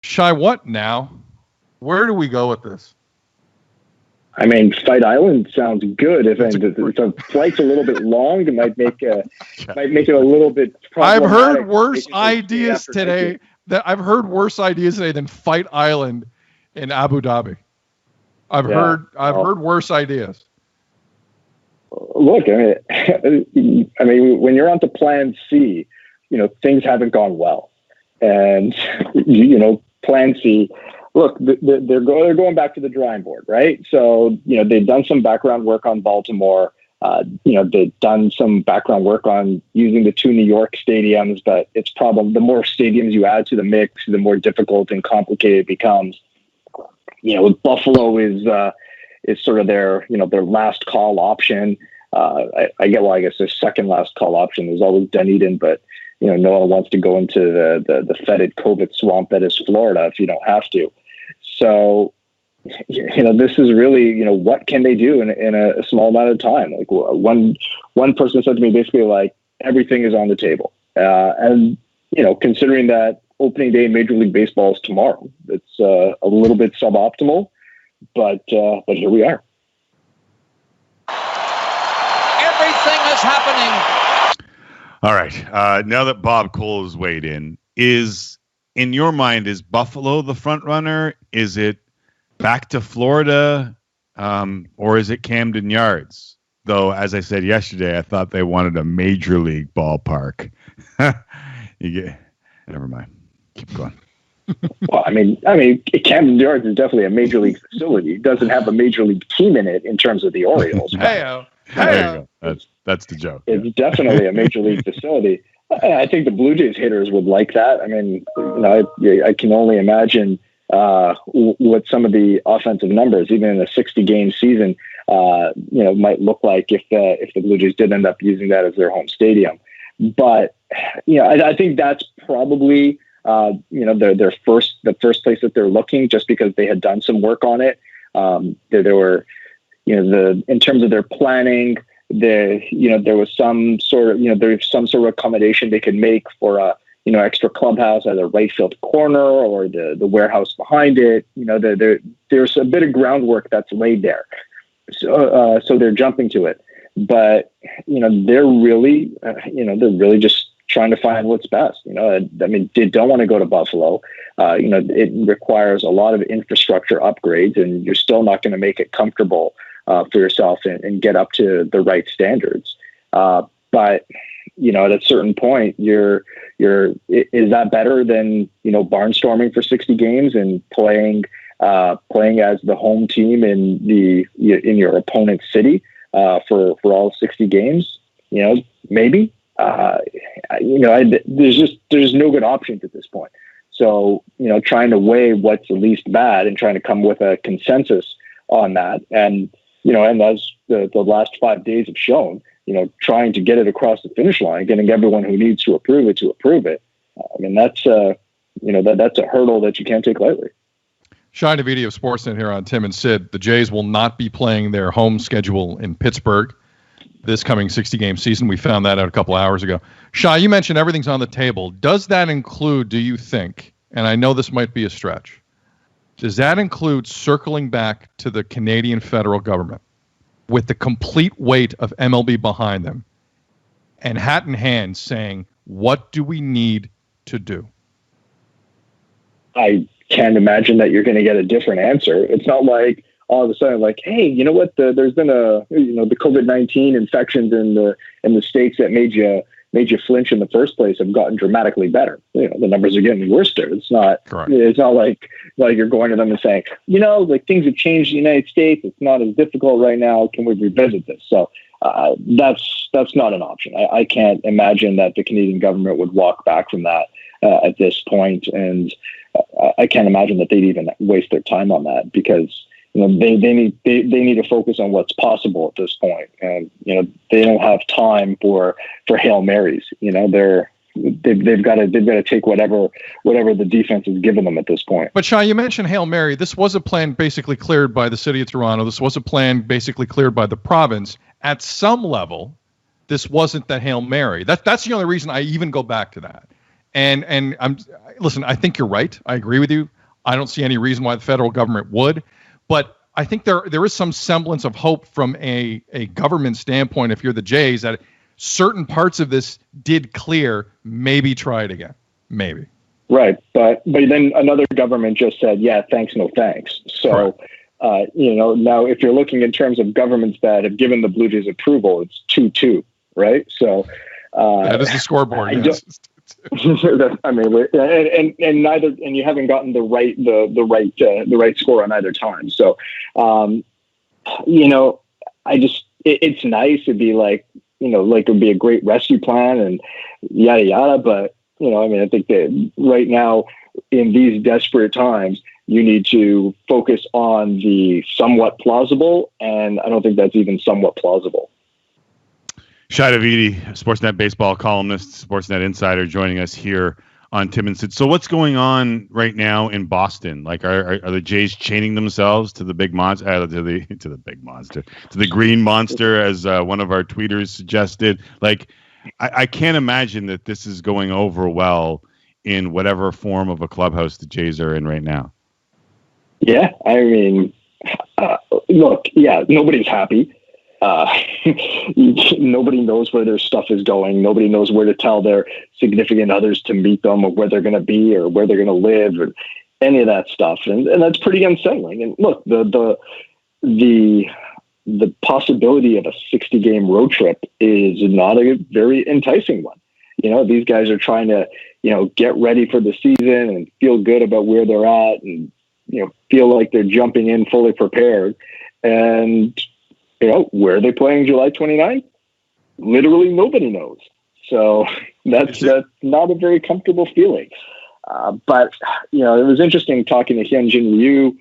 Shy, what now? Where do we go with this? I mean, Fight Island sounds good. If the flight's a little bit long, it might make it a little bit problematic. I've heard worse ideas today. I've heard worse ideas today than Fight Island in Abu Dhabi. I've heard worse ideas. Look, I mean, when you're on to Plan C, things haven't gone well, and Plan C. Look, they're going back to the drawing board, right? So, they've done some background work on Baltimore. They've done some background work on using the 2 New York stadiums, but it's probably the more stadiums you add to the mix, the more difficult and complicated it becomes. Buffalo is sort of their last call option. I guess their second last call option is always Dunedin, but no one wants to go into the fetid COVID swamp that is Florida if you don't have to. So, this is really, what can they do in a small amount of time? Like one person said to me, basically, like, everything is on the table. And, considering that opening day in Major League Baseball is tomorrow, it's a little bit suboptimal, but here we are. Everything is happening. All right. Now that Bob Cole has weighed in your mind, is Buffalo the front runner? Is it back to Florida, or is it Camden Yards? Though, as I said yesterday, I thought they wanted a major league ballpark. Never mind. Keep going. Well, I mean, Camden Yards is definitely a major league facility. It doesn't have a major league team in it in terms of the Orioles. Hey-o. There you go. That's the joke. It's definitely a major league facility. I think the Blue Jays hitters would like that. I mean, I can only imagine what some of the offensive numbers, even in a 60-game season, might look like if the Blue Jays did end up using that as their home stadium. But I think that's probably the first place that they're looking, just because they had done some work on it. There were in terms of their planning, there was some sort of accommodation they could make for a extra clubhouse at the right field corner or the warehouse behind it. There's a bit of groundwork that's laid there, so they're jumping to it. But they're really just trying to find what's best. They don't want to go to Buffalo. It requires a lot of infrastructure upgrades, and you're still not going to make it comfortable for yourself and get up to the right standards. But at a certain point, is that better than barnstorming for 60 games and playing as the home team in your opponent's city for all 60 games? Maybe. There's no good options at this point. So trying to weigh what's the least bad and trying to come with a consensus on that, and as the last 5 days have shown, trying to get it across the finish line, getting everyone who needs to approve it. I mean, that's that's a hurdle that you can't take lightly. Shi Davidi of Sportsnet here on Tim and Sid. The Jays will not be playing their home schedule in Pittsburgh this coming 60-game season. We found that out a couple hours ago. Shi, you mentioned everything's on the table. Does that include, do you think, and I know this might be a stretch, does that include circling back to the Canadian federal government with the complete weight of MLB behind them and hat in hand saying, what do we need to do? I can't imagine that you're going to get a different answer. It's not like all of a sudden, like, hey, you know what? There's been the COVID-19 infections in the states that made you flinch in the first place have gotten dramatically better. The numbers are getting worse there. It's not. Correct. It's not like you're going to them and saying, like things have changed in the United States. It's not as difficult right now. Can we revisit this? So that's not an option. I can't imagine that the Canadian government would walk back from that at this point, and I can't imagine that they'd even waste their time on that, because they need to focus on what's possible at this point, and they don't have time for Hail Marys. They've got to take whatever the defense has given them at this point. But Shi, you mentioned Hail Mary. This was a plan basically cleared by the city of Toronto. This was a plan basically cleared by the province. At some level, this wasn't the Hail Mary. That's the only reason I even go back to that. And listen, I think you're right. I agree with you. I don't see any reason why the federal government would, but I think there is some semblance of hope from a government standpoint. If you're the Jays, that certain parts of this did clear, maybe try it again. Maybe. Right. But then another government just said, yeah, thanks, no thanks. So, now if you're looking in terms of governments that have given the Blue Jays approval, it's 2-2, right? So that is the scoreboard. Yes. I mean, and neither, and you haven't gotten the right score on either time. So, it's nice to be like it would be a great rescue plan and yada yada. But I think that right now in these desperate times, you need to focus on the somewhat plausible, and I don't think that's even somewhat plausible. Shi Davidi, Sportsnet baseball columnist, Sportsnet insider, joining us here on Tim and Sid. So what's going on right now in Boston? Like, are the Jays chaining themselves to the big monster, to the green monster, as one of our tweeters suggested? Like, I can't imagine that this is going over well in whatever form of a clubhouse the Jays are in right now. Yeah, I mean, look, yeah, nobody's happy. Nobody knows where their stuff is going. Nobody knows where to tell their significant others to meet them, or where they're going to be, or where they're going to live, or any of that stuff. And that's pretty unsettling. And look, the possibility of a 60-game road trip is not a very enticing one. These guys are trying to, get ready for the season and feel good about where they're at, and feel like they're jumping in fully prepared. And where are they playing July 29th? Literally nobody knows. So that's not a very comfortable feeling. But it was interesting talking to Hyunjin Ryu,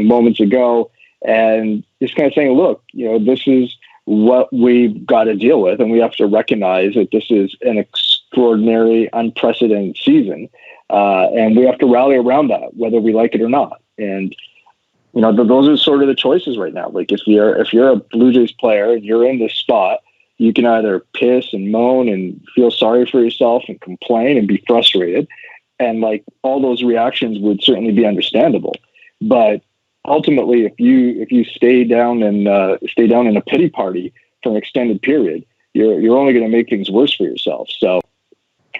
moments ago, and just kind of saying, look, this is what we've got to deal with, and we have to recognize that this is an extraordinary, unprecedented season, and we have to rally around that, whether we like it or not. And those are sort of the choices right now. Like, if you're a Blue Jays player and you're in this spot, you can either piss and moan and feel sorry for yourself and complain and be frustrated, and like all those reactions would certainly be understandable. But ultimately, if you stay down in a pity party for an extended period, you're only going to make things worse for yourself. So,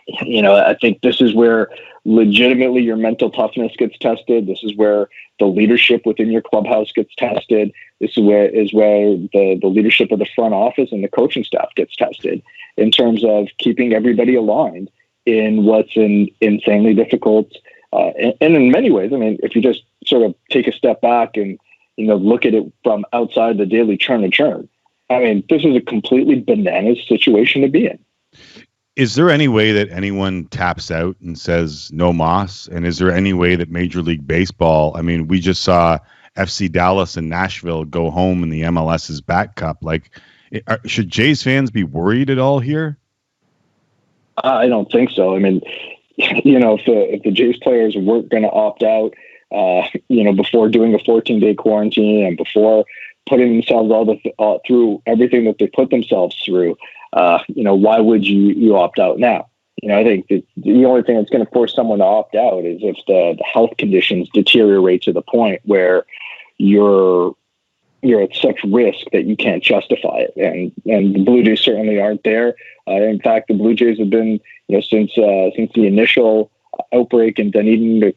I think this is where legitimately your mental toughness gets tested. This is where the leadership within your clubhouse gets tested. This is where the leadership of the front office and the coaching staff gets tested in terms of keeping everybody aligned in what's an insanely difficult. And in many ways, I mean, if you just sort of take a step back and, look at it from outside the daily churn and churn, I mean, this is a completely bananas situation to be in. Is there any way that anyone taps out and says no mas? And is there any way that Major League Baseball, I mean, we just saw FC Dallas and Nashville go home in the MLS's Bat Cup. Like, should Jays fans be worried at all here? I don't think so. I mean, if the Jays players weren't going to opt out, before doing a 14-day quarantine and before putting themselves all through everything that they put themselves through, why would you opt out now? I think that the only thing that's going to force someone to opt out is if the health conditions deteriorate to the point where you're at such risk that you can't justify it. And the Blue Jays certainly aren't there. In fact, the Blue Jays have been, since the initial outbreak in Dunedin,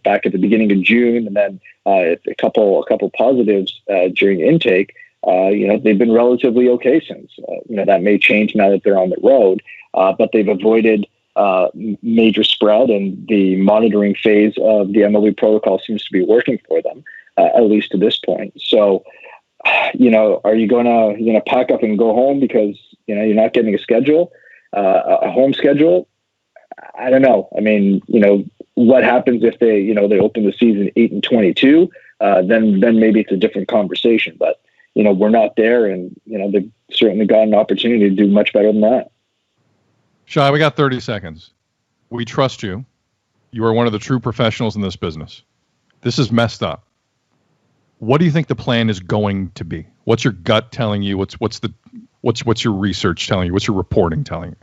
back at the beginning of June, and then a couple positives during intake. They've been relatively okay since. That may change now that they're on the road, but they've avoided major spread, and the monitoring phase of the MLB protocol seems to be working for them, at least to this point. So, are you gonna pack up and go home because you're not getting a home schedule? I don't know. I mean, what happens if they open the season 8-22? Then maybe it's a different conversation. But we're not there, and they've certainly got an opportunity to do much better than that. Shi, we got 30 seconds. We trust you. You are one of the true professionals in this business. This is messed up. What do you think the plan is going to be? What's your gut telling you? What's your research telling you? What's your reporting telling you?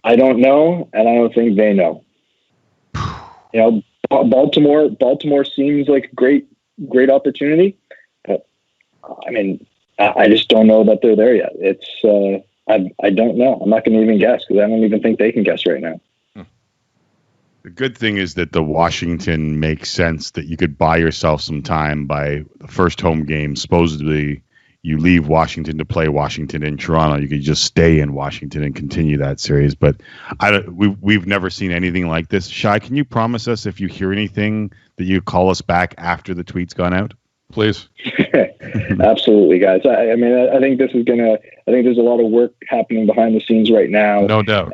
I don't know, and I don't think they know. Baltimore seems like a great opportunity, but I mean, I just don't know that they're there yet. It's I don't know. I'm not going to even guess because I don't even think they can guess right now. The good thing is that the Washington makes sense that you could buy yourself some time by the first home game. Supposedly, you leave Washington to play Washington in Toronto. You could just stay in Washington and continue that series. But we've never seen anything like this. Shi, can you promise us if you hear anything that you call us back after the tweet's gone out? Please. Absolutely, guys. I mean, I think this is I think there's a lot of work happening behind the scenes right now. No doubt.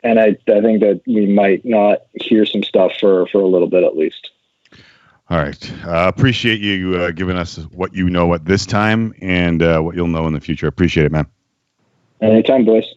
And I think that we might not hear some stuff for a little bit at least. All right. Appreciate you giving us what you know at this time and what you'll know in the future. Appreciate it, man. Anytime, boys.